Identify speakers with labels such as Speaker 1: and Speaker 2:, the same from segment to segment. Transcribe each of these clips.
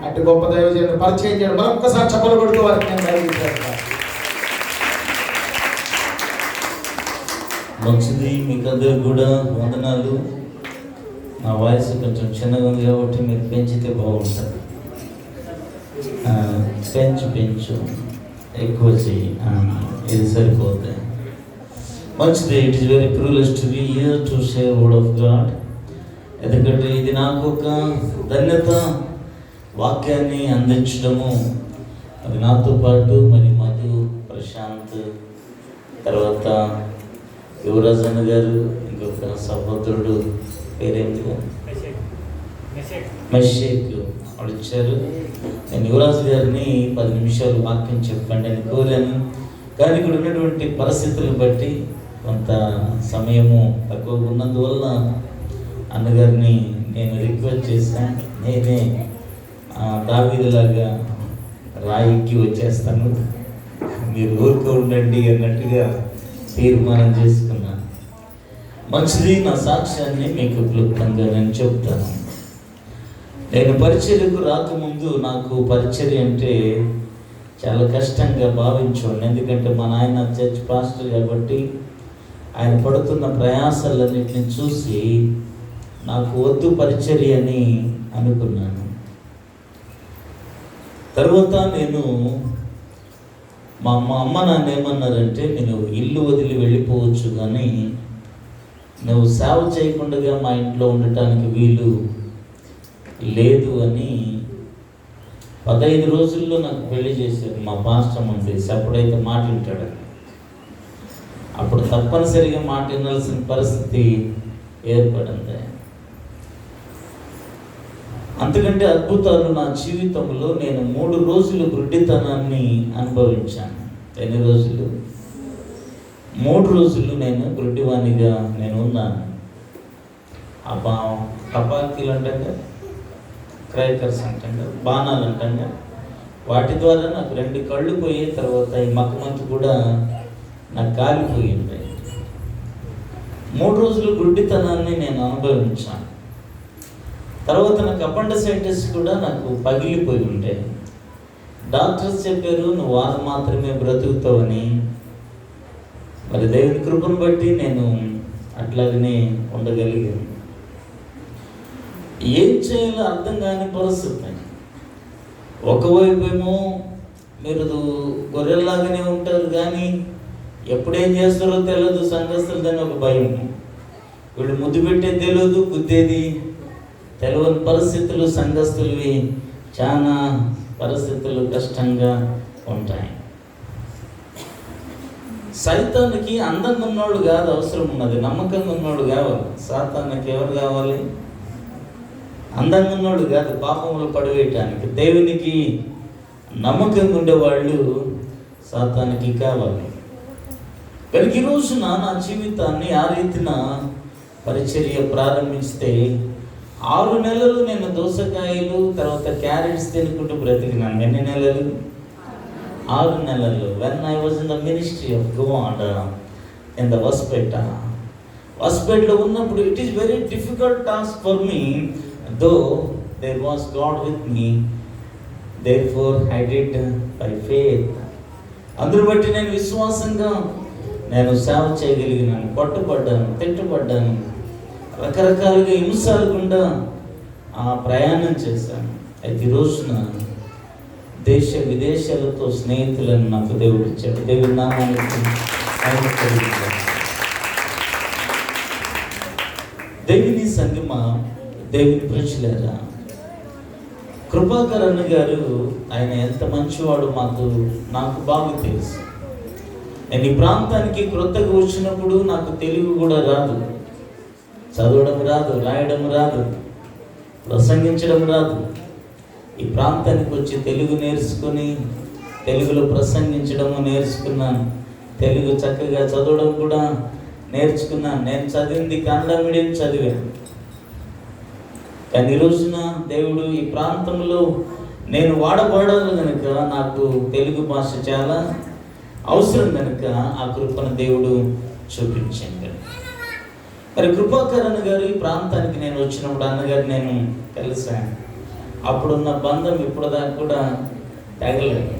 Speaker 1: అటు గొప్ప దైవజనుడు పరిచయం చేయడం మనం ఒక్కసారి చప్పలు కొడుతూ వారికి నేను బయలుదేరుతాను.
Speaker 2: మంచిది, మీకు అందరికి కూడా వందనాలు. నా వాయిస్ కొంచెం చిన్నగా ఉంది కాబట్టి మీరు పెంచితే బాగుంటుంది. పెంచు ఎక్కువ చెయ్యి, ఇది సరిపోతుంది. మంచిది. It is very privilege to be here to share word of God. ఎందుకంటే ఇది నాకు ఒక ధన్యత, వాక్యాన్ని అందించడము. అది నాతో పాటు మరి మధు, ప్రశాంత్, తర్వాత యువరాజన్న గారు, ఇంకొక సహోదరుడు పేరేంటి మెషేక్ వాళ్ళు ఇచ్చారు. నేను యువరాజు గారిని 10 నిమిషాలు వాక్యం చెప్పండి అని కోరాను. కానీ ఇక్కడ ఉన్నటువంటి పరిస్థితులను బట్టి కొంత సమయము తక్కువ ఉన్నందువల్ల అన్నగారిని నేను రిక్వెస్ట్ చేశాను. నేనే దావీదులాగా రాయికి వచ్చేస్తాను, మీరు ఊరికే ఉండండి అన్నట్టుగా తీర్మానం చేసుకున్నాను. మంచిది. నా సాక్ష్యాన్ని మీకు క్లుప్తంగా నేను చెప్తాను. నేను పరిచర్యకు రాకముందు నాకు పరిచర్య అంటే చాలా కష్టంగా భావించాను. ఎందుకంటే మా నాయన చర్చ్ పాస్టర్ కాబట్టి ఆయన పడుతున్న ప్రయాసాలన్నింటిని చూసి నాకు వద్దు పరిచర్య అని అనుకున్నాను. తర్వాత నేను మా అమ్మ నాన్న ఏమన్నారంటే, నేను ఇల్లు వదిలి వెళ్ళిపోవచ్చు కానీ నువ్వు సేవ చేయకుండా మా ఇంట్లో ఉండటానికి వీలు లేదు అని 15 రోజుల్లో నాకు పెళ్లి చేశారు మా పాస్టర్ మంత్రి. అప్పుడైతే మాట వింటాడని, అప్పుడు తప్పనిసరిగా మాట వినాల్సిన పరిస్థితి ఏర్పడింది. అంతకంటే అద్భుతాలు నా జీవితంలో నేను 3 రోజులు గుడ్డితనాన్ని అనుభవించాను. ఎన్ని రోజులు? 3 రోజులు నేను గుడ్డివాణిగా నేను ఉన్నాను. టపాకీలు అంటాగా, క్రైకర్స్ అంటాగా, బాణాలు అంటాగా, వాటి ద్వారా నాకు 2 కళ్ళు పోయి, తర్వాత ఈ మకమంతు కూడా నాకు కాలిపోయింది. 3 రోజులు గుడ్డితనాన్ని నేను అనుభవించాను. తర్వాత నాకు అపెండిసైటిస్ కూడా నాకు పగిలిపోయి ఉంటే డాక్టర్స్ చెప్పారు, నువ్వు వారం మాత్రమే బ్రతుకుతావని. మరి దేవుని కృపను బట్టి నేను అట్లాగనే ఉండగలిగాను. ఏం చేయాలో అర్థం కాని పరిస్థితి. ఒకవైపు ఏమో మీరు గొర్రెల్లాగానే ఉంటారు కానీ ఎప్పుడేం చేస్తారో తెలియదు సంఘస్థులదని ఒక భయం. వీళ్ళు ముద్దు పెట్టేది తెలియదు, గుద్దేది తెలియని పరిస్థితులు సంఘస్థులవి. చాలా పరిస్థితులు కష్టంగా ఉంటాయి. సైతానికి అందంగా ఉన్నోడు కాదు అవసరం ఉన్నది, నమ్మకంగా ఉన్నోడు కావాలి. సాతానికి ఎవరు కావాలి? అందంగా ఉన్నోడు కాదు, పాపంలో పడివేయటానికి. దేవునికి నమ్మకంగా ఉండేవాళ్ళు సాతానికి కావాలి. కనుక ఈ రోజున నా జీవితాన్ని ఆ రీతిన పరిచర్య ప్రారంభిస్తే 6 నెలలు నేను దోసకాయలు తర్వాత క్యారెట్స్ తినుకుంటూ బ్రతికినాను. ఎన్ని నెలలు? 6 నెలలు. When I was in the ministry of God in the వస్పేట్లో ఉన్నప్పుడు it is very difficult task for me, though there was God with me, therefore I did by faith. అందును బట్టి నేను విశ్వాసంగా నేను సేవ చేయగలిగినాను. కొట్టబడ్డాను, తిట్టబడ్డాను, రకరకాలుగా హింసలు గుండా ప్రయాణం చేశాను. అయితే ఈ రోజున దేశ విదేశాలతో స్నేహితులను నాకు దేవుడు ఇచ్చాడు. దేవుడి నామానికి దేవుని సంగమా, దేవుని ప్రజలారా, కృపాకరణ గారు ఆయన ఎంత మంచివాడు నాకు బాగా తెలుసు. నేను ఈ ప్రాంతానికి క్రొత్తగా వచ్చినప్పుడు నాకు తెలుగు కూడా రాదు, చదవడం రాదు, రాయడం రాదు, ప్రసంగించడం రాదు. ఈ ప్రాంతానికి వచ్చి తెలుగు నేర్చుకుని తెలుగులో ప్రసంగించడము నేర్చుకున్నాను. తెలుగు చక్కగా చదవడం కూడా నేర్చుకున్నాను. నేను చదివింది కన్నడ మీడియం చదివాను. కానీ ఈ రోజున దేవుడు ఈ ప్రాంతంలో నేను వాడబడాలి కనుక నాకు తెలుగు భాష చాలా అవసరం కనుక ఆ కృపను దేవుడు చూపించాడు. మరి కృపాకరణ గారు ఈ ప్రాంతానికి నేను వచ్చినప్పుడు అన్నగారు నేను కలిశాను. అప్పుడున్న బంధం ఇప్పుడు దాకా కూడా తగలేదు.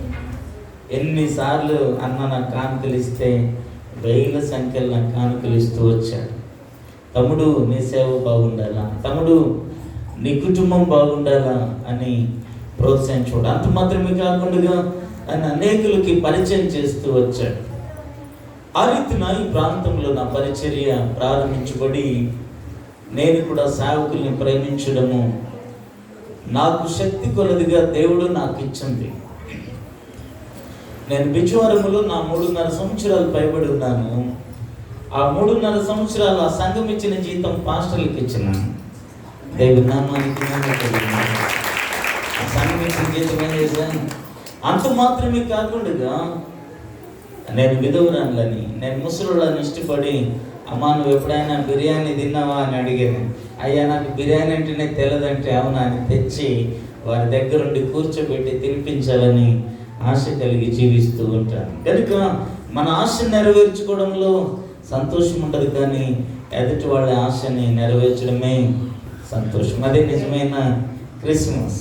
Speaker 2: ఎన్నిసార్లు అన్న నాకు కానుకలు ఇస్తే వేల సంఖ్యలో నాకు కానుకలు ఇస్తూ వచ్చాడు. తమ్ముడు నీ సేవ బాగుండాలా, తమ్ముడు నీ కుటుంబం బాగుండాలా అని ప్రోత్సహించుకోవడం. అంత మాత్రమే కాకుండా ఆయన అనేకులకి పరిచయం చేస్తూ వచ్చాడు. ఆ రీతిన ఈ ప్రాంతంలో నా పరిచర్య ప్రారంభించబడి నేను కూడా సేవకుల్ని ప్రేమించడము నాకు శక్తి కొలదిగా దేవుడు నాకు ఇచ్చింది. నేను బిజువారములో నా 3.5 సంవత్సరాలు పైబడి ఉన్నాను. ఆ 3.5 సంవత్సరాలు ఆ సంఘం ఇచ్చిన జీతం పాస్టర్లకు ఇచ్చినాను. దేవుని నామానికి ఆ సంఘం ఇచ్చిన జీతం ఏం చేశాను. అంత మాత్రమే కాకుండా నేను విధవురాలని, నేను ముసలుళ్ళని ఇష్టపడి, అమ్మా నువ్వు ఎప్పుడైనా బిర్యానీ తిన్నావా అని అడిగాను. అయ్యా నాకు బిర్యానీ అంటేనే తెలియదంటే అవునా అని తెచ్చి వారి దగ్గరుండి కూర్చోబెట్టి తినిపించాలని ఆశ కలిగి జీవిస్తూ ఉంటాను. కనుక మన ఆశ నెరవేర్చుకోవడంలో సంతోషం ఉంటుంది, కానీ ఎదుటి వాళ్ళ ఆశని నెరవేర్చడమే సంతోషం. అదే నిజమైన క్రిస్మస్.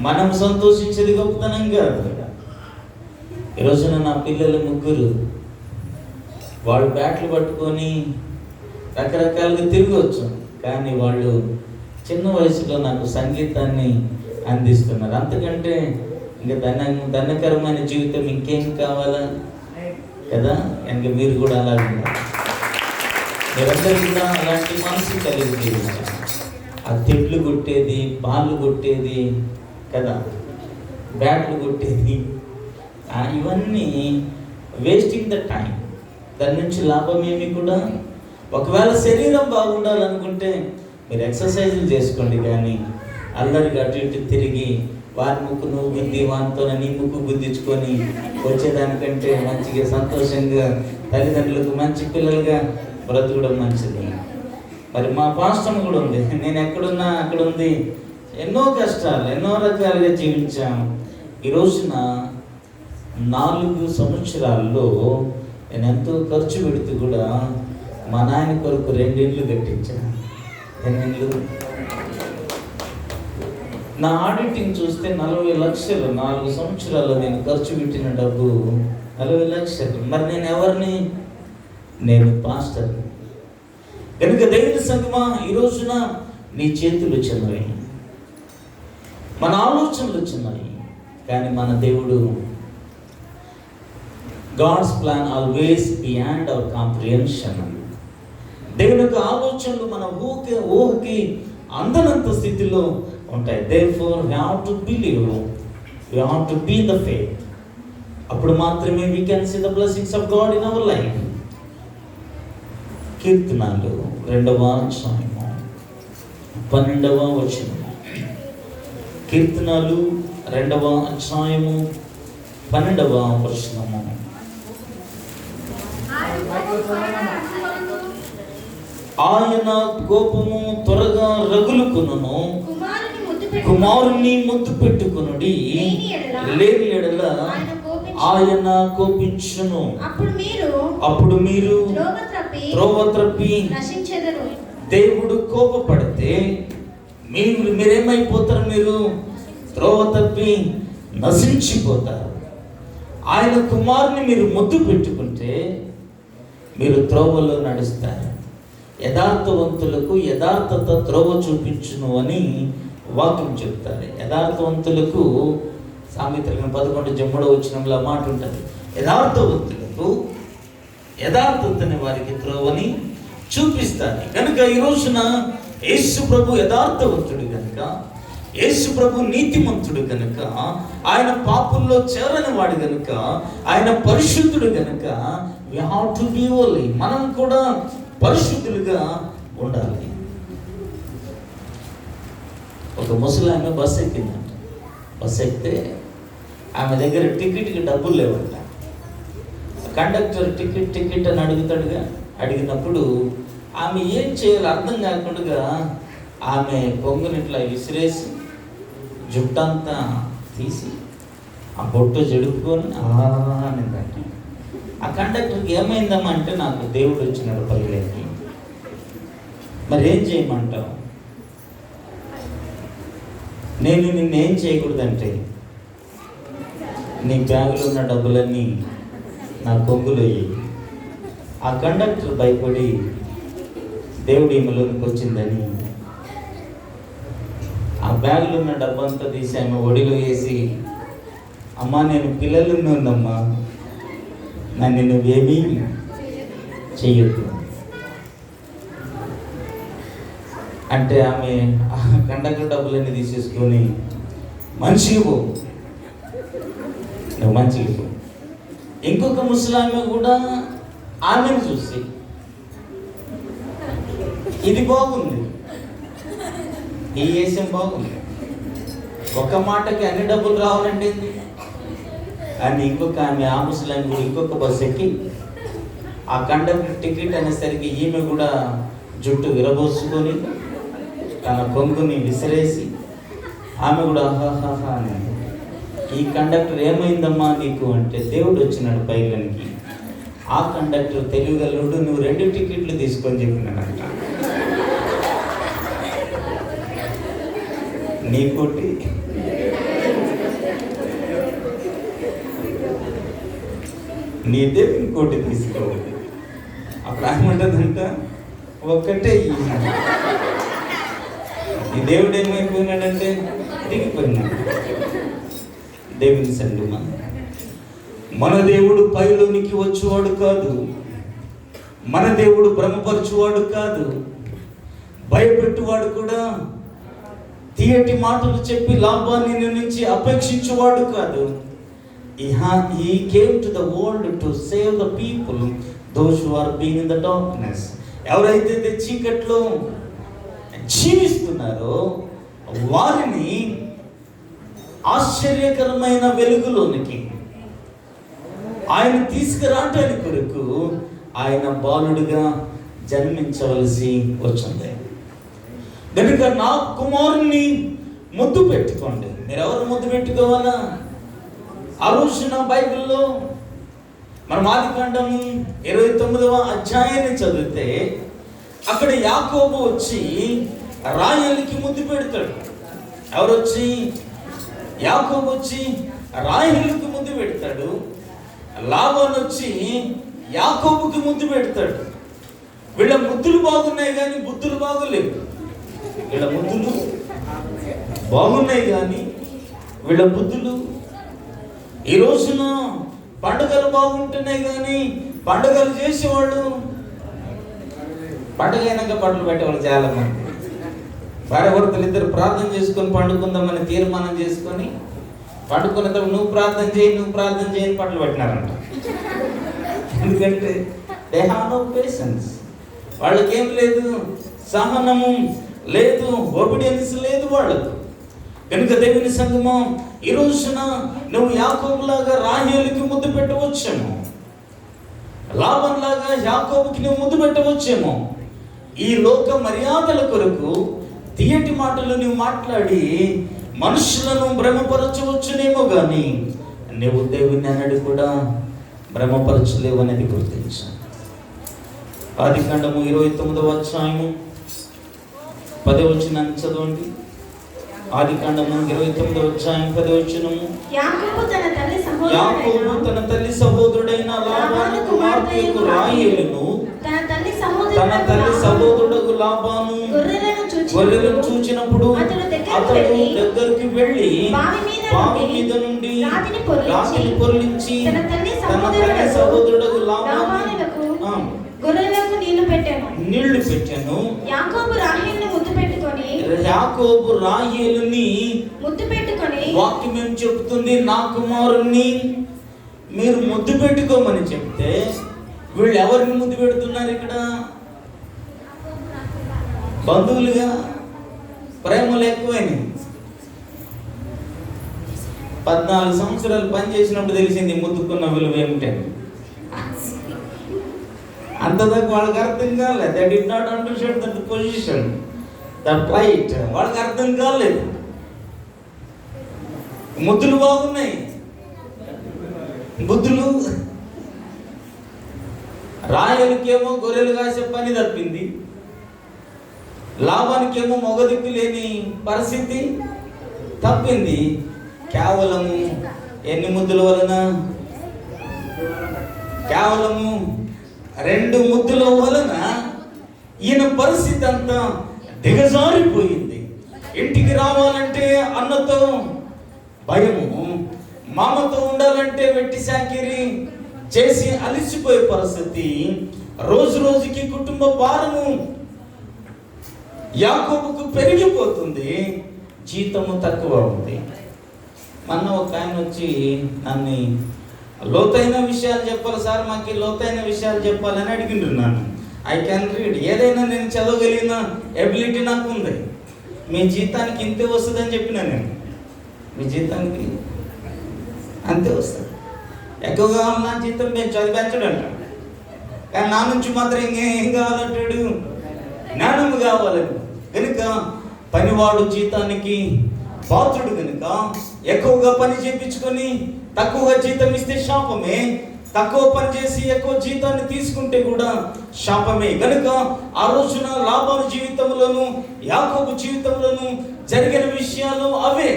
Speaker 2: మనం సంతోషించేది గొప్పతనం కాదు. ఈ రోజున నా పిల్లలు 3 వాళ్ళు బ్యాట్లు పట్టుకొని రకరకాలుగా తిరగవచ్చు, కానీ వాళ్ళు చిన్న వయసులో నాకు సంగీతాన్ని అందిస్తున్నారు. అంతకంటే ఇంకా ధన్యకరమైన జీవితం ఇంకేం కావాలా కదా. ఇంకా మీరు కూడా అలాగే మీరందరూ కూడా అలాంటి మనసు కలిగి ఆ తిట్లు కొట్టేది, బాళ్ళు కొట్టేది కదా, బ్యాట్లు కొట్టేది, ఇవన్నీ వేస్టింగ్ ద టైం. దాని నుంచి లాభం ఏమి కూడా. ఒకవేళ శరీరం బాగుండాలనుకుంటే మీరు ఎక్సర్సైజులు చేసుకోండి, కానీ అల్లరిగా అటు ఇటు తిరిగి వారి ముక్కు నువ్వు గుద్ది, వానితో నీ ముక్కు గుద్దించుకొని వచ్చేదానికంటే మంచిగా సంతోషంగా తల్లిదండ్రులకు మంచి పిల్లలుగా బ్రతకడం మంచిది. మరి మా పాస్టర్ కూడా ఉంది. నేను ఎక్కడున్నా అక్కడ ఉంది. ఎన్నో కష్టాలు, ఎన్నో రకాలుగా జీవించాం. ఈ రోజున 4 సంవత్సరాల్లో నేను ఎంతో ఖర్చు పెడుతూ కూడా మా నాయన కొరకు 2 ఇళ్ళు కట్టించాను. 2 ఇళ్ళు. నా ఆడిటింగ్ చూస్తే 40 లక్షలు 4 సంవత్సరాల్లో నేను ఖర్చు పెట్టిన డబ్బు 40 లక్షలు. మరి నేను ఎవరిని? నేను పాస్టర్ని. కనుక దేవుని సంగమా, ఈ రోజున నీ చేతులు చిన్నవి, మన ఆలోచనలు చిన్నవి, కానీ మన దేవుడు God's plan always beyond our comprehension. దేవుని యొక్క ఆలోచనలు మన ఊహకి అందనంత స్థితిలో ఉంటాయి. Therefore we have to believe, we have to be the faith. అప్పుడు మాత్రమే we can see the blessings of God in our life. కీర్తనలు 2వ అధ్యాయము 12వ వచనము. కీర్తనలు 2వ అధ్యాయము 12వ వచనము. ఆయన కోపము త్వరగా రగులుకొనును, కుమారుని ముద్దు పెట్టుకొనుడి, లేని ఎడల ఆయన కోపించును. అప్పుడు మీరు త్రోవ త్రప్పి దేవుడు కోపపడితే మీరేమైపోతారు? మీరు త్రోవ తప్పి నశించిపోతారు. ఆయన కుమారుని మీరు ముద్దు పెట్టుకుంటే మీరు త్రోవలో నడుస్తారు. యథార్థవంతులకు యథార్థత త్రోవ చూపించును అని వాక్యం చెప్తారు. యథార్థవంతులకు సామెతలు 11:10 వచనంలో మాట ఉంటుంది. యథార్థవంతులకు యథార్థతని వారికి త్రోవని చూపిస్తారు. కనుక ఈ రోజున యేసు ప్రభు యథార్థవంతుడు కనుక, యేసు ప్రభు నీతిమంతుడు కనుక, ఆయన పాపుల్లో చేరని వాడు కనుక, ఆయన పరిశుద్ధుడు కనుక we have to be holy. మనం కూడా పరిశుద్ధులుగా ఉండాలి. ఒక ముసలామె బస్సు ఎక్కిందంట. బస్సు ఎక్కితే ఆమె దగ్గర టికెట్కి డబ్బులు లేవంట. కండక్టర్ టికెట్ అని అడుగుతాడుగా. అడిగినప్పుడు ఆమె ఏం చేయాలో అర్థం కాకుండా ఆమె కొంగునిట్లా విసిరేసి జుట్టంతా తీసి ఆ బొట్టు జడుపుకొని అనిందంట. ఆ కండక్టర్కి ఏమైందమ్మా అంటే, నాకు దేవుడు వచ్చినాడు పల్లెకి, మరి ఏం చేయమంటావు? నేను నిన్నేం చేయకూడదంటే, నీ బ్యాగులో ఉన్న డబ్బులన్నీ నా కొంగులు అయ్యి. ఆ కండక్టర్ భయపడి దేవుడి ఈమెలోనికి వచ్చిందని ఆ బ్యాగులో ఉన్న డబ్బంతా తీసి ఆమె ఒడిలో వేసి, అమ్మా నేను పిల్లలు ఉందమ్మా, నన్ను నువ్వేమీ చెయ్యొద్దు అంటే ఆమె ఆ కండక్టర్ డబ్బులన్నీ తీసేసుకొని మంచిగా పో, నువ్వు మంచిగా పో. ఇంకొక ముసలామె కూడా ఆమెను చూసి, ఇది బాగుంది, ఈ వేషం బాగుంది, ఒక మాటకి అన్ని డబ్బులు రావాలంటే అని ఇంకొక ఆమె ఆ ముసలామె కూడా ఇంకొక బస్సు ఎక్కి ఆ కండక్టర్ టికెట్ అనేసరికి ఈమె కూడా జుట్టు విరబోసుకొని తన కొంగుని విసిరేసి ఆమె కూడా హాహాహా అని. ఈ కండక్టర్ ఏమైందమ్మా నీకు అంటే, దేవుడు వచ్చినాడు పైలనికి. ఆ కండక్టర్ తెలివిగలుడు, నువ్వు 2 టికెట్లు తీసుకొని చెప్పినాడంట. నీకోటి నీదే ఇంకోటి తీసుకో. అప్పుడు ఏమంటుందంట, ఒక్కటే ఈ దేవుడు ఏమైపోయినాడంటే దిగిపోయినాడు. దేవుని సంగమా, మన దేవుడు పైలోనికి వచ్చేవాడు కాదు, మన దేవుడు భ్రమపరచువాడు కాదు, భయపెట్టువాడు కూడా, తీయటి మాటలు చెప్పి లాభాన్ని నుంచి అపేక్షించేవాడు కాదు. He came to the world to save the people, those who are being in the darkness. ఎవరైతే చీకట్లో జీవిస్తున్నారో వారిని ఆశ్చర్యకరమైన వెలుగులోనికి ఆయన తీసుకురావటానికి కొరకు ఆయన బాలుడిగా జన్మించవలసి వచ్చింది. కనుక నా కుమారుణ్ణి ముద్దు పెట్టుకోండి. మీరు ఎవరు ముద్దు పెట్టుకోవాలా? ఆ రోజున బైబిల్లో మనం ఆదికాండము 29వ అధ్యాయాన్ని చదివితే అక్కడ యాకోబు వచ్చి రాహేలుకి ముద్దు పెడతాడు. ఎవరు వచ్చి? యాకోబు వచ్చి రాహేలుకి ముద్దు పెడతాడు. లాబాను వచ్చి యాకోబుకి ముద్దు పెడతాడు. వీళ్ళ ముద్దులు బాగున్నాయి కానీ బుద్ధులు బాగోలేవు. వీళ్ళ ముద్దులు బాగున్నాయి కానీ వీళ్ళ బుద్ధులు. ఈ రోజున పండుగలు బాగుంటున్నాయి కానీ పండుగలు చేసేవాళ్ళు, పండుగ అయినాక బట్టలు పెట్టేవాళ్ళు చాలా మంది. భార్యాభర్తలు ఇద్దరు ప్రార్థన చేసుకొని పండుకుందామని తీర్మానం చేసుకొని పండుకున్న తర్వాత నువ్వు ప్రార్థన చేయని బట్టలు పెట్టినారంట. ఎందుకంటే దే హావ్ నో పేషెన్స్. వాళ్ళకేం లేదు, సహనము లేదు, ఒబిడియన్స్ లేదు వాళ్ళకు. కనుక దేవుని సంగమం, ఈ రోజున నువ్వు యాకోబులాగా రాహేలుకి ముద్దు పెట్టవచ్చేమో, లాబానులాగా యాకోబుకి నువ్వు ముద్దు పెట్టవచ్చేమో. ఈ లోక మర్యాదల కొరకు తీయటి మాటలు నువ్వు మాట్లాడి మనుషులను భ్రమపరచవచ్చునేమో కానీ నువ్వు దేవుని అన్నది కూడా భ్రమపరచలేవు అనేది గుర్తించు. ఆదికాండము 29వ అధ్యాయము 10వ వచనాన్ని చదవండి. ఆదికాండము 29వ అధ్యాయం 10వ వచనము. యాకోబు తన తల్లి సహోదరుడైన లాబాను కుమార్తెకు రాహేలును తన తల్లి సహోదరుడు లాబాను గొర్రెలను చూచినప్పుడు అతడు దగ్గరికి వెళ్ళి బావి మీద నుండి రాతిని పొర్లించి తన తల్లి సహోదరుడు లాబానుకు గొర్రెలకు నీళ్లు పెట్టాను. యాకోబు రాహేలుని ముద్దు పెట్టుకొని, వాక్యం ఏం చెప్తుంది? నా కుమారుణ్ణి మీరు ముద్దు పెట్టుకోమని చెప్తే వీళ్ళు ఎవరిని ముద్దు పెడుతున్నారు? ఇక్కడ బంధువులుగా ప్రేమలు ఎక్కువైనాయి. 14 సంవత్సరాలు పని చేసినప్పుడు తెలిసింది ముద్దుకున్న విలువ ఏమిటని. అంతదాకా వాళ్ళకి అర్థం కాలేదు. They did not understand that position, that right. వాళ్ళకి అర్థం కాలేదు. ముద్దులు బాగున్నాయి, బుద్ధులు. రాయలకేమో గొర్రెలు కాసే పని తప్పింది, లాభానికేమో మొగదిక్కు లేని పరిస్థితి. తప్పింది. కేవలము ఎన్ని ముద్దుల వలన? కేవలము 2 ముద్దుల వలన ఈయన పరిస్థితి అంతా దిగజారిపోయింది. ఇంటికి రావాలంటే అన్నతో భయము, మామతో ఉండాలంటే వెట్టి చాకిరి చేసి అలిసిపోయే పరిస్థితి. రోజు రోజుకి కుటుంబ భారము యాకోబుకు పెరిగిపోతుంది. జీతము తక్కువ ఉంది. మొన్న ఒక ఆయన వచ్చి నన్ను లోతైన విషయాలు చెప్పాలి సార్, మాకు లోతైన విషయాలు చెప్పాలని అడిగింటున్నాను. ఐ క్యాన్ రీడ్, ఏదైనా నేను చదవగలిగిన ఎబిలిటీ నాకు ఉంది. మీ జీతానికి ఇంతే వస్తుందని చెప్పినా నేను. మీ జీతానికి అంతే వస్తుంది. ఎక్కువగా నా జీతం మేము చదివించడంట. కానీ నా నుంచి మాత్రం ఇంకేం కావాలంటాడు? జ్ఞానము కావాలని. కనుక పనివాడు జీతానికి పాత్రుడు కనుక ఎక్కువగా పని చేయించుకొని తక్కువగా జీతం ఇస్తే శాపమే. తక్కువ పని చేసి ఎక్కువ జీతాన్ని తీసుకుంటే కూడా శాపమే. కనుక ఆ రోజున లాబాను జీవితంలోను యాకోబు జీవితంలోను జరిగిన విషయాలు అవే.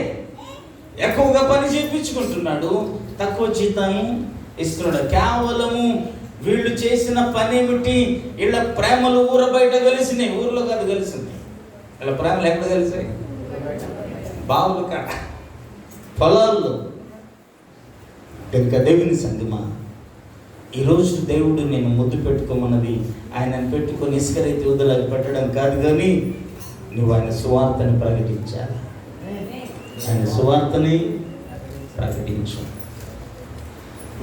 Speaker 2: ఎక్కువగా పని చేయించుకుంటున్నాడు, తక్కువ జీతాన్ని ఇస్తున్నాడు. కేవలము వీళ్ళు చేసిన పని ఏమిటి? వీళ్ళ ప్రేమలు ఊర బయట కలిసినాయి. ఊర్లో కాదు కలిసింది. వీళ్ళ ప్రేమలు ఎక్కడ కలిసాయి? బావులు కాడ, పొలాల్లో. కనుక దేవుని సంగమా, ఈరోజు దేవుడు నేను ముద్దు పెట్టుకోమన్నది ఆయనను పెట్టుకొని ఇసుక రైతు వదలకు పెట్టడం కాదు, కానీ నువ్వు ఆయన సువార్తని ప్రకటించాలి. ఆయన సువార్తని ప్రకటించు.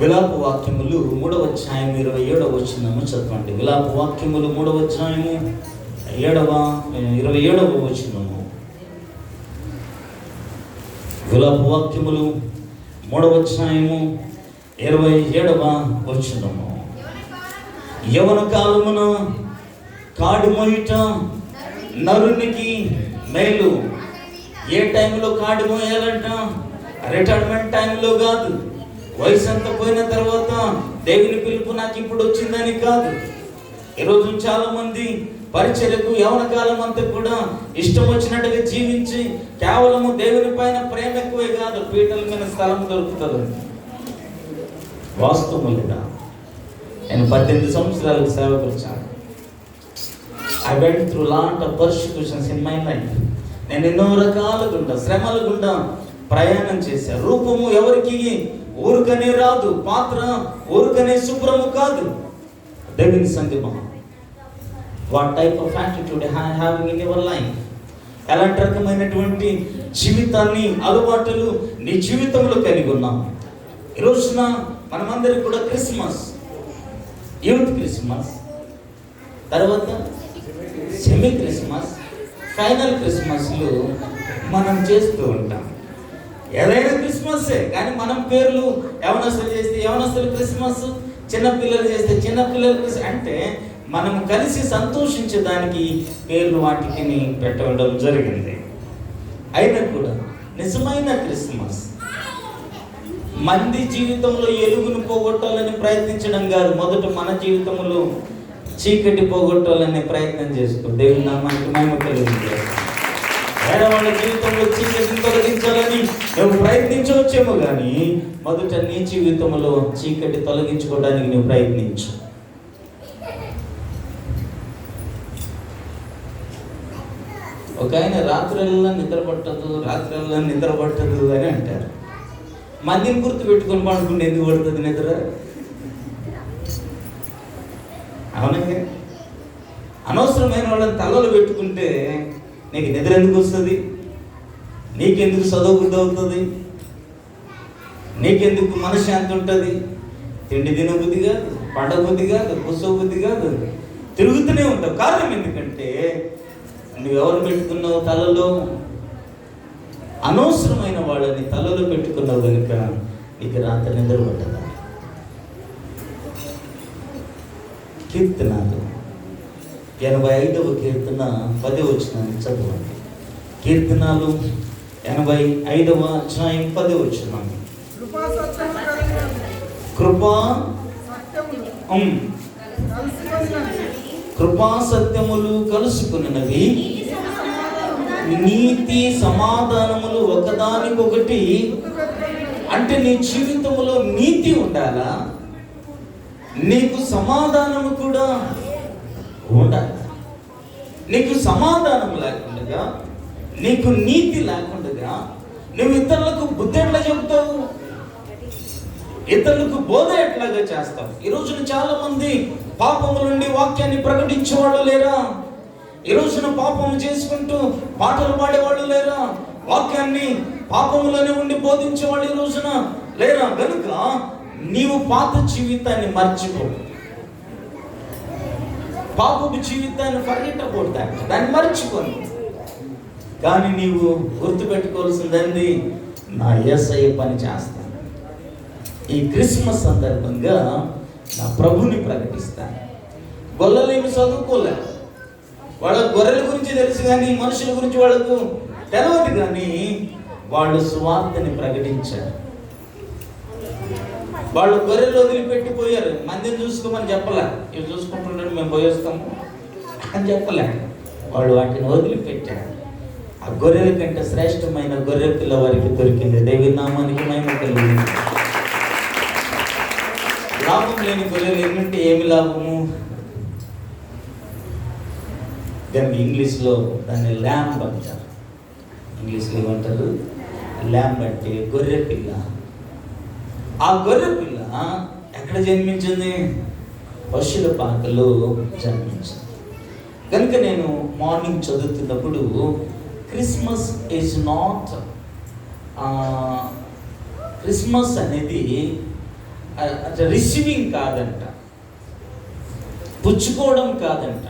Speaker 2: విలాప వాక్యములు 3వ అధ్యాయం 27వ వచనము చదవండి. విలాప వాక్యములు 3వ అధ్యాయము 27వ వచనము. విలాప వాక్యములు 3వ అధ్యాయము 27వ వచనము. యవన కాలమున కాడు మోయుట నరునికి మేలు. ఏ టైంలో కాడు మోయాలంట? రిటైర్మెంట్ టైంలో కాదు. వయసు అంతా పోయిన తర్వాత దేవుని పిలుపు నాకు ఇప్పుడు వచ్చిందని కాదు. ఈరోజు చాలా మంది పరిచర్యకు యవన కాలం అంతా కూడా ఇష్టం వచ్చినట్టుగా జీవించి కేవలము దేవుని పైన ప్రేమ ఎక్కువే కాదు, పీటల మీద స్థలం దొరుకుతుంది. వాస్తవం లేదా? నేను 18 సంవత్సరాలకు సేవకొచ్చాను. I went through lot of persecutions in my life. నేను ఎన్నో రకాల గుండా శ్రమల గుండా ప్రయాణం చేశాను. రూపము ఎవరికి ఊరుకనే రాదు, పాత్ర ఊరుకనే శుభ్రము కాదు. దేవుని సంగమా, what type of attitude having in your life? ఎలాంటి రకమైనటువంటి జీవితాన్ని, అలవాటులు నీ జీవితంలో కలిగి ఉన్నాం? ఈ రోజున మనమందరికి కూడా క్రిస్మస్, యూత్ క్రిస్మస్, తర్వాత సెమీ క్రిస్మస్, ఫైనల్ క్రిస్మస్లు మనం చేస్తూ ఉంటాం. ఏదైనా క్రిస్మస్సే, కానీ మనం పేర్లు యవనస్తులు చేస్తే యవనస్తులు క్రిస్మస్, చిన్నపిల్లలు చేస్తే చిన్నపిల్లలు క్రిస్మస్. అంటే మనం కలిసి సంతోషించడానికి పేర్లు వాటికి పెట్టడం జరిగింది. అయినా కూడా నిజమైన క్రిస్మస్ మంది జీవితంలో ఎలుగును పోగొట్టాలని ప్రయత్నించడం కాదు. మొదట మన జీవితంలో చీకటి పోగొట్టాలనే ప్రయత్నం చేసుకో. దేవుని నామానికి మహిమ కలుగుతుంది. వేరే వాళ్ళ జీవితంలో చీకటిని తొలగించాలని నువ్వు ప్రయత్నించవచ్చేమో, కానీ మొదట నీ జీవితంలో చీకటి తొలగించుకోవడానికి నువ్వు ప్రయత్నించు. ఒక ఆయన రాత్రుల్లో నిద్ర పట్టదు అని అంటారు. మందిని గుర్తు పెట్టుకొని పడుకుంటే ఎందుకు పడుతుంది నిద్ర? అవునంగా, అనవసరమైన వాళ్ళని తలలో పెట్టుకుంటే నీకు నిద్ర ఎందుకు వస్తుంది? నీకెందుకు చదువు బుద్ధి అవుతుంది? నీకెందుకు మనశ్శాంతి ఉంటుంది? తిండి తిన బుద్ధి కాదు, పంట బుద్ధి కాదు, కూసో బుద్ధి కాదు, తిరుగుతూనే ఉంటావు. కారణం ఎందుకంటే నువ్వెవరు పెట్టుకున్నావు తలలో? అనవసరమైన వాళ్ళని తలలో పెట్టుకున్నావు కనుక నీకు రాత్రి నిద్ర పట్టదా. కీర్తనాలు 85వ కీర్తన 10వ వచనాన్ని చదవండి. కీర్తనాలు 85వ అధ్యాయం 10వ వచనం. కృపా సత్యములు కలుసుకున్నవి, నీతి సమాధానములు ఒకదానికొకటి. అంటే నీ జీవితంలో నీతి ఉండాలా, నీకు సమాధానము కూడా ఉండాలి. నీకు సమాధానం లేకుండా, నీకు నీతి లేకుండా నువ్వు ఇతరులకు బుద్ధి ఎట్లా చెబుతావు, ఇతరులకు బోధ ఎట్లాగా చేస్తావు? ఈ రోజున చాలా మంది పాపము నుండి వాక్యాన్ని ప్రకటించేవాళ్ళు లేరా? ఈ రోజున పాపము చేసుకుంటూ పాటలు పాడేవాళ్ళు లేరా? వాక్యాన్ని పాపములోనే ఉండి బోధించేవాళ్ళు ఈ రోజున లేరా? కనుక నీవు పాత జీవితాన్ని మర్చిపో, పాపపు జీవితాన్ని పరిగెట్టకూడదు, దాన్ని మర్చిపోను. కానీ నీవు గుర్తుపెట్టుకోవాల్సిందండి, నా యేసయ్య పని చేస్తాను. ఈ క్రిస్మస్ సందర్భంగా నా ప్రభుని ప్రకటిస్తాను. గొల్లలేమి చదువుకోలే, వాళ్ళ గొర్రెల గురించి తెలుసు కానీ మనుషుల గురించి వాళ్ళకు తెలియదు. కానీ వాళ్ళు సువార్తని ప్రకటించారు. వాళ్ళు గొర్రెలు వదిలిపెట్టిపోయారు. మందిని చూసుకోమని చెప్పలే, ఇవి చూసుకుంటున్నాడు మేము పోయేస్తాము అని చెప్పలే. వాళ్ళు వాటిని వదిలిపెట్టారు. ఆ గొర్రెల కంటే శ్రేష్టమైన గొర్రె పిల్ల వారికి దొరికింది. దేవుని నామానికి మహిమ కలిగింది. లాభం లేని గొర్రెలు ఏమంటే ఏమి లాభము? దాన్ని ఇంగ్లీష్లో దాన్ని ల్యాంబ్ అంటారు. ఇంగ్లీష్లో ఏమంటారు? ల్యాంబ్ అంటే గొర్రె పిల్ల. ఆ గొర్రె పిల్ల ఎక్కడ జన్మించింది? పశువుల పాకలో జన్మించింది. కనుక నేను మార్నింగ్ చదువుతున్నప్పుడు క్రిస్మస్ ఈజ్ నాట్, క్రిస్మస్ అనేది రిసీవింగ్ కాదంట, పుచ్చుకోవడం కాదంట,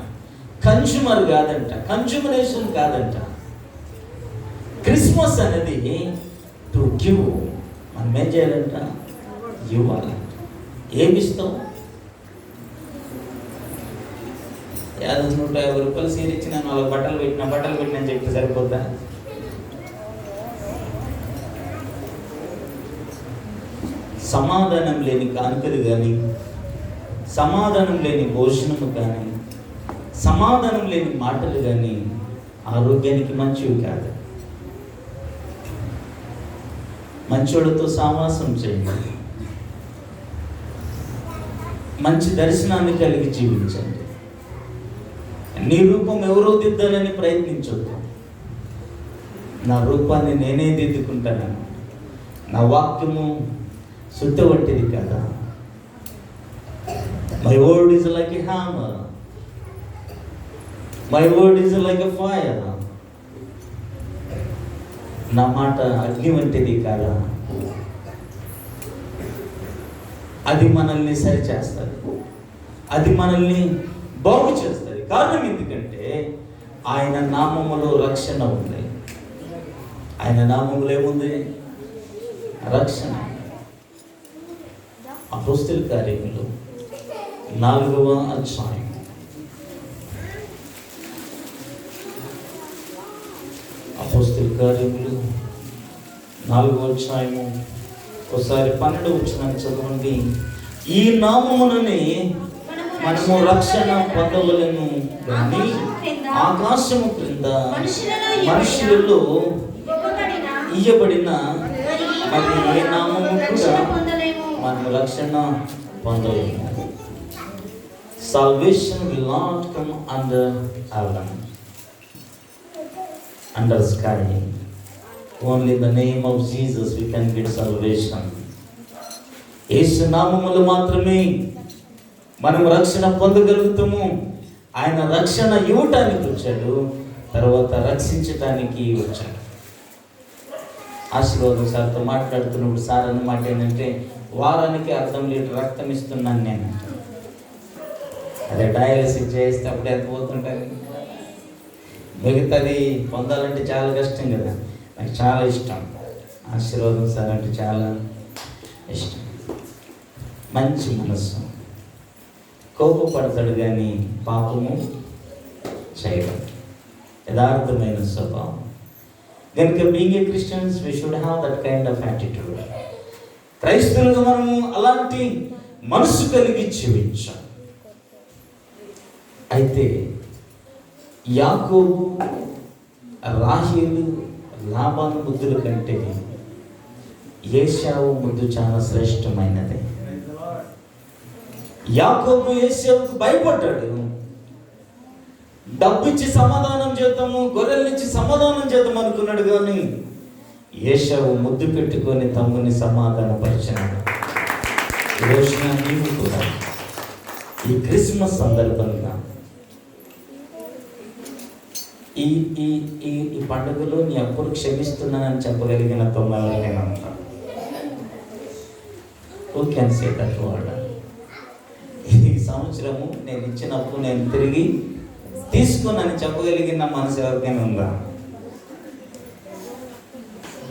Speaker 2: కన్జ్యూమర్ కాదంట, కన్జ్యూమరేషన్ కాదంట. క్రిస్మస్ అనేది టు గివ్. మనం ఏం చేయాలంట? ఇవ్వాలంట. ఏమిస్తాం? 150 రూపాయలు సీర ఇచ్చి నేను వాళ్ళకి బట్టలు పెట్టినా అని చెప్పి సరిపోద్దా? సమాధానం లేని కానుకలు కానీ, సమాధానం లేని భోజనము కానీ, సమాధానం లేని మాటలు కానీ ఆరోగ్యానికి మంచివి కాదు. మంచోడితో సావాసం చేయండి, మంచి దర్శనాన్ని కలిగి జీవించండి. నీ రూపం ఎవరో దిద్దాలని ప్రయత్నించొద్దు. నా రూపాన్ని నేనే దిద్దుకుంటాను. నా వాక్యము సుత్త వంటిది కదా. My word is like a hammer, my word is like a fire. నా మాట అగ్ని వంటిది కదా. అది మనల్ని సరిచేస్తుంది, అది మనల్ని బాగు చేస్తుంది. కారణం ఎందుకంటే ఆయన నామములో రక్షణ ఉంది. ఆయన నామములో ఏముంది? రక్షణ. అపోస్తలుల కార్యములు 4వ అధ్యాయం, అపోస్తలుల కార్యములు 4వ అధ్యాయము ఒకసారి 12వ వచనాన్ని చదవండి. ఈ నామముననే మనము రక్షణ పొందవలెను కానీ ఆకాశము క్రింద మనుషులలో ఇయ్యబడిన మరి ఏ నామము కూడా మనము రక్షణ పొందలేము. Salvation will not come under heaven, under sky. Only in the name of Jesus we can get salvation. యేసు నామములో మాత్రమే మనం రక్షణ పొందగలుగుతాము. ఆయన రక్షణ ఇవ్వటానికి వచ్చాడు, తర్వాత రక్షించటానికి వచ్చాడు. ఆశీర్వాదం సార్తో మాట్లాడుతున్నప్పుడు సార్ అన్న మాట ఏంటంటే, వారానికి 1/2 లీటర్ రక్తం ఇస్తున్నాను నేను. అదే డయాలసిస్ చేస్తే అప్పుడు ఎంత పోతుంటుంది. మిగతాది పొందాలంటే చాలా కష్టం కదా. నాకు చాలా ఇష్టం. ఆశీర్వాదం సార్ అంటే చాలా ఇష్టం. మంచి మనస్సు, కోపపడతాడు కానీ పాపము చేయడం, యథార్థమైన స్వభావం. కనుక being a Christians we should have that kind of attitude. క్రైస్తవులుగా మనము అలాంటి మనసు కలిగి జీవించాం. అయితే యాకోబు రాహేలు లాబాను ముద్దుల కంటే ఏశావు ముద్దు చాలా శ్రేష్టమైనది. యాకోబు ఏశావుకు భయపడ్డాడు. డబ్బు ఇచ్చి సమాధానం చేద్దాము, గొర్రెలు ఇచ్చి సమాధానం చేద్దాం అనుకున్నాడు. కానీ ఏశావు ముద్దు పెట్టుకొని తమ్ముని సమాధానపరిచినాడు. ఈరోజున నీవు కూడా ఈ క్రిస్మస్ సందర్భంగా ఈ ఈ ఈ ఈ పండుగలో నీ అప్పుడు క్షమిస్తున్నానని చెప్పగలిగిన తొమ్మిది నేను అంటాను. Who can say that word? ఈ సంవత్సరము నేను ఇచ్చిన అప్పు నేను తిరిగి తీసుకున్నాను చెప్పగలిగిన మనసు ఎవరికైనా ఉందా?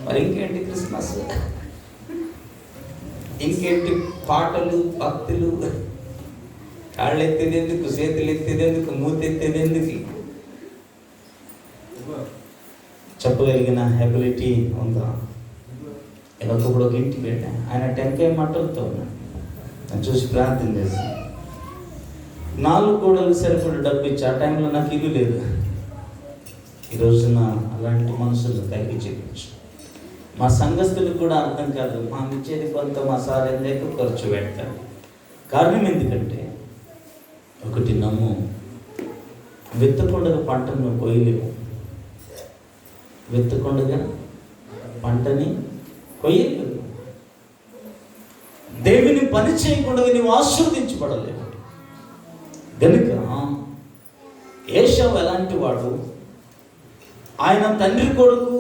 Speaker 2: మరి ఇంకేంటి క్రిస్మస్, ఇంకేంటి పాటలు, భక్తులు, కాళ్ళు ఎత్తేదెందుకు, చేతులు ఎత్తేదెందుకు, మూతి ఎత్తేదెందుకు? చెప్పగలిగిన ఎబిలిటీ ఉందా? ఒకప్పుడు ఒక ఇంటికి వెళ్ళా, ఆయన 10K మట్టలతో ఉన్నాడు. నేను చూసి ప్రార్థన చేశాను. 4 గోడలు సరిపడ డబ్బు ఇచ్చి, ఆ టైంలో నాకు ఇల్లు లేదు. ఈరోజున అలాంటి మనుషులు కలిగి చూపించు. మా సంఘస్థులకు కూడా అర్థం కాదు, మా ఇచ్చేది కొంత మా సార్ ఎందుకు ఖర్చు పెడతాడు. కారణం ఎందుకంటే ఒకటి నమ్ము, విత్తకుండగా పంటను కొయ్యలేవు, విత్తకుండగా పంటని కొయ్యలేవు. దేవుని పని చేయకుండా నీవు ఆశీర్వదించబడలేవు. గనుక ఏశావు ఎలాంటి వాడు? ఆయన తండ్రి కొడుకు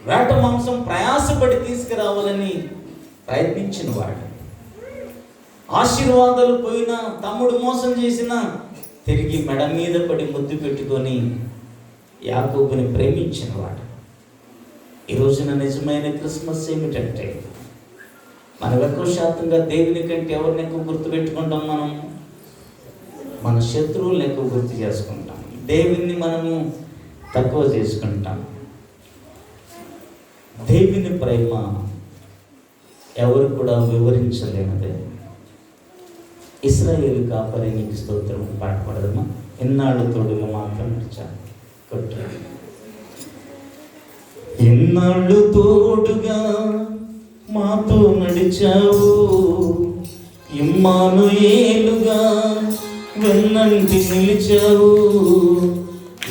Speaker 2: వేట మాంసం ప్రయాసపడి తీసుకురావాలని ప్రయత్నించిన వాడు. ఆశీర్వాదాలు పోయినా, తమ్ముడు మోసం చేసిన తిరిగి మెడ మీద పడి ముద్దు పెట్టుకొని యాకోబుని ప్రేమించిన వాడు. ఈరోజున నిజమైన క్రిస్మస్ ఏమిటంటే, మనం ఎక్కువ శాతంగా దేవుని కంటే ఎవరిని ఎక్కువ గుర్తుపెట్టుకుంటాం? మనం మన శత్రువులను ఎక్కువ గుర్తు చేసుకుంటాం, దేవుని మనము తక్కువ చేసుకుంటాం. దేవుని ప్రేమ ఎవరు కూడా వివరించలేనిదే. ఇశ్రాయేలు కాపరి నీకు స్తోత్రం పాట పాడదమ్మా. ఎన్నాళ్ళు తోడుగా మాత్రం నడిచాను కొట్టు. ఎన్నాళ్ళు తోడుగా మాతో నడిచావు, ఇమ్మానుయేలుగా వెన్నంటి నిలిచావు.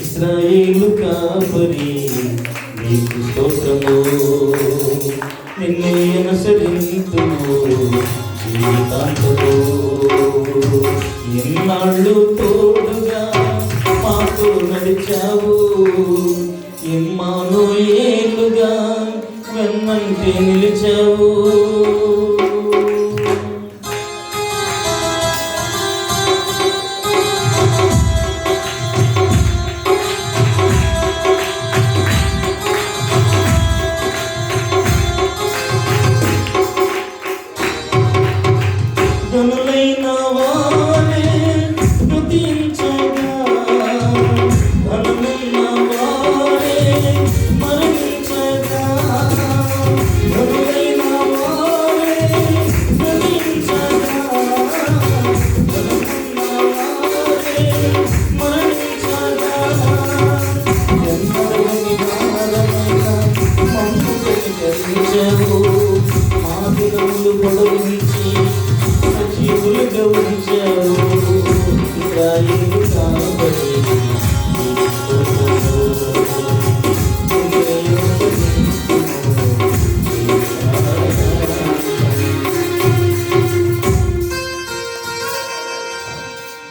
Speaker 2: ఇశ్రాయేలు కాపరి నీకు స్తోత్రము, నిన్ను అనుసరింతుము జీవితాంతము. ఎన్నాళ్ళు తోడుగా మాతో నడిచావు, ఇమ్మానుయేలుగా వెన్నంటి నిలిచావు.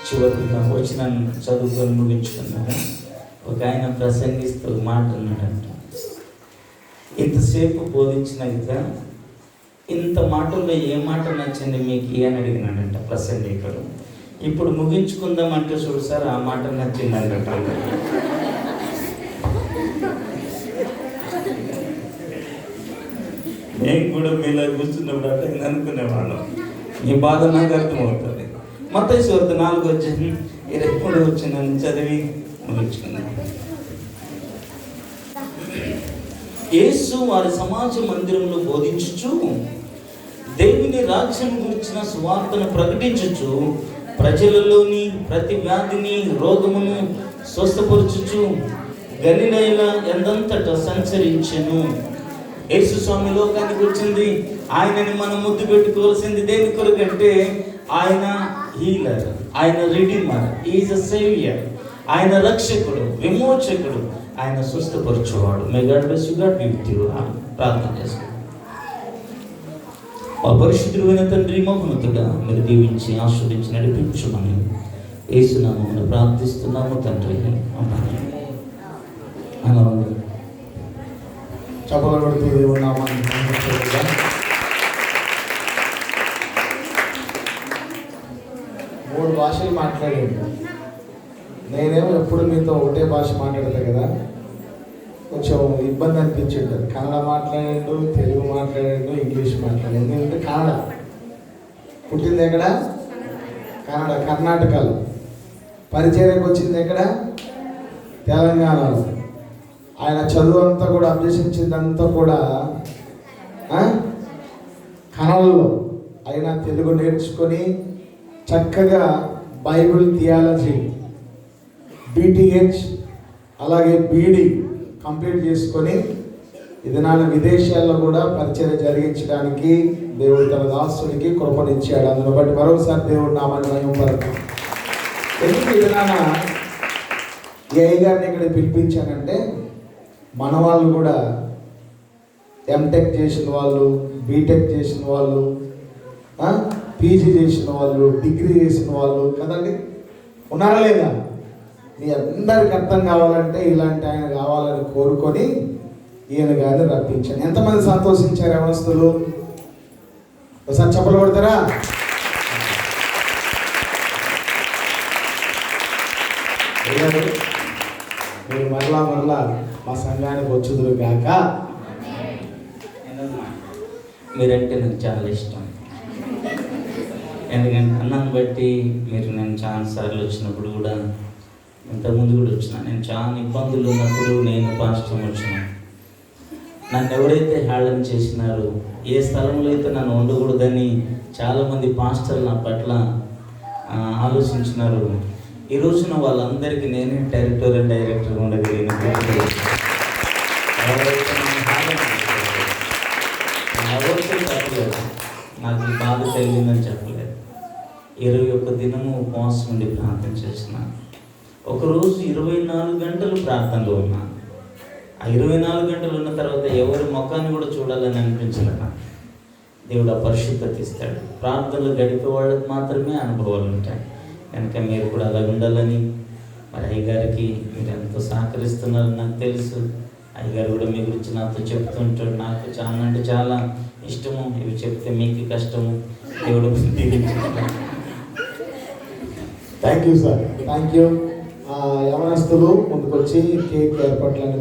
Speaker 2: చివరిగా వచ్చిన చదువుకొని ముగించుకున్నాను. ఒక ఆయన ప్రసంగిస్తూ మాట అన్నాడంట, ఇంతసేపు బోధించిన కదా, ఇంత మాటల్లో ఏ మాట నచ్చింది మీకు అని అడిగినాడంట ప్రసంగికుడు. ఇప్పుడు ముగించుకుందామంటే చూడు సార్, ఆ మాట నచ్చిందంట. నేను కూడా మీలా కూర్చున్నప్పుడు అంటే అనుకునేవాళ్ళం. ఈ బాధ నాకు అర్థమవుతుంది. మత్తయి సువార్త 4 వచ్చి 23 వచ్చిన చదివి ముగించుకున్నాం. యేసు వారి సమాజ మందిరంలో బోధించుచు, దేవుని రాజ్యం గురించిన సువార్తను ప్రకటించుచు, ప్రజలలోని ప్రతి వ్యాధిని, రోగమును స్వస్థపరచుచు, గలిలయల ఎందంతట సంచరించెను. యేసు స్వామి లోకానికి వచ్చింది. ఆయనని మనం ముద్దు పెట్టుకోవాల్సింది దేని కొరకంటే ఆయన హీలర్, ఆయన రిడీమర్, ఈజ్ అ సేవియర్. ఆయన రక్షకుడు, విమోచకుడు, ఆయన స్వస్థపరచువాడు. May God bless you. God be with you. ప్రార్థన చేసుకోండి. మా పరిశుద్ధుడైన తండ్రి, మహోన్నతుడా, మీరు దీవించి ఆస్వాదించి నడిపించుమని యేసు నామమున ప్రార్థిస్తున్నాము తండ్రి. ఆమేన్.
Speaker 1: చప్పలు కొడుతూ దేవుని నామాన్ని మహిమపరుద్దాం. 3 భాషలు మాట్లాడాడు. నేనేమో ఎప్పుడు మీతో ఒకటే భాష మాట్లాడతా కదా, కొంచెం ఇబ్బంది అనిపించింది. కన్నడ మాట్లాడాడు, తెలుగు మాట్లాడాడు, ఇంగ్లీష్ మాట్లాడాడు. ఎందుకంటే కన్నడ పుట్టింది ఎక్కడ? కన్నడ, కర్ణాటకలో. పరిచర్యకు వచ్చింది ఎక్కడ? తెలంగాణలో. ఆయన చదువు అంతా కూడా అభ్యసించిందంతా కూడా కన్నడలో. ఆయన తెలుగు నేర్చుకొని చక్కగా బైబిల్ థియాలజీ, BTH అలాగే BD కంప్లీట్ చేసుకొని ఇది నాన్న విదేశాల్లో కూడా పరిచర్య జరిగించడానికి దేవుడు తన దాసుడికి కృపనిచ్చాడు. అందులో బట్టి మరోసారి దేవుడు నామాన్ని మహిమపరుద్దాం. ఎందుకు ఇది నాన్న ఏ గారిని ఇక్కడ పిలిపించానంటే, మన వాళ్ళు కూడా MTech చేసిన వాళ్ళు, BTech చేసిన వాళ్ళు, PG చేసిన వాళ్ళు, డిగ్రీ చేసిన వాళ్ళు కదండి, ఉన్నారా లేదా? మీ అందరికి అర్థం కావాలంటే ఇలాంటి ఆయన కావాలని కోరుకొని ఈయన గారిని రప్పించాను. ఎంతమంది సంతోషించారు యవనస్తులు? ఒకసారి చప్పలు కొడతారా? మీరు మరలా మా సంఘానికి వచ్చుదురు గాక.
Speaker 2: మీరంటే నాకు చాలా ఇష్టం. ఎందుకంటే అన్నాన్ని బట్టి మీరు నేను చాలాసార్లు వచ్చినప్పుడు కూడా, ఇంతకుముందు కూడా వచ్చిన, నేను చాలా ఇబ్బందులు ఉన్నప్పుడు నేను పాస్టర్ వచ్చిన. నన్ను ఎవరైతే హేళన చేసినారో, ఏ స్థలంలో అయితే నన్ను ఉండకూడదని చాలామంది పాస్టర్లు నా పట్ల ఆలోచించినారు, ఈ రోజున వాళ్ళందరికీ నేనే టెరిటోరియల్ డైరెక్టర్ ఉండగలిగిన. ఎవరితో చెప్పలేదు, నాకు ఈ బాధ కలిగిందని చెప్పలేదు. 21 దినము ఉపవాసం ఉండి ప్రార్థన చేసిన. ఒకరోజు 24 గంటలు ప్రార్థనలో ఉన్నాను. ఆ 24 గంటలు ఉన్న తర్వాత ఎవరి ముఖాన్ని కూడా చూడాలని అనిపించలేదు నాకు. దేవుడు ఆ పరిశుద్ధత ఇస్తాడు. ప్రార్థనలు గడిపే వాళ్ళకి మాత్రమే అనుభవాలు ఉంటాయి. కనుక మీరు కూడా అలా ఉండాలని, మరి అయ్యగారికి మీరు ఎంతో సహకరిస్తున్నారని నాకు తెలుసు. అయ్యగారు కూడా మీ గురించి నాతో చెప్తుంటాడు. నాకు చాలా అంటే చాలా ఇష్టము. ఇవి చెప్తే మీకు కష్టము. దేవుడు
Speaker 1: thank you sir, thank you. యవనస్తులు ముందుకొచ్చి కేక్ ఏర్పాట్లను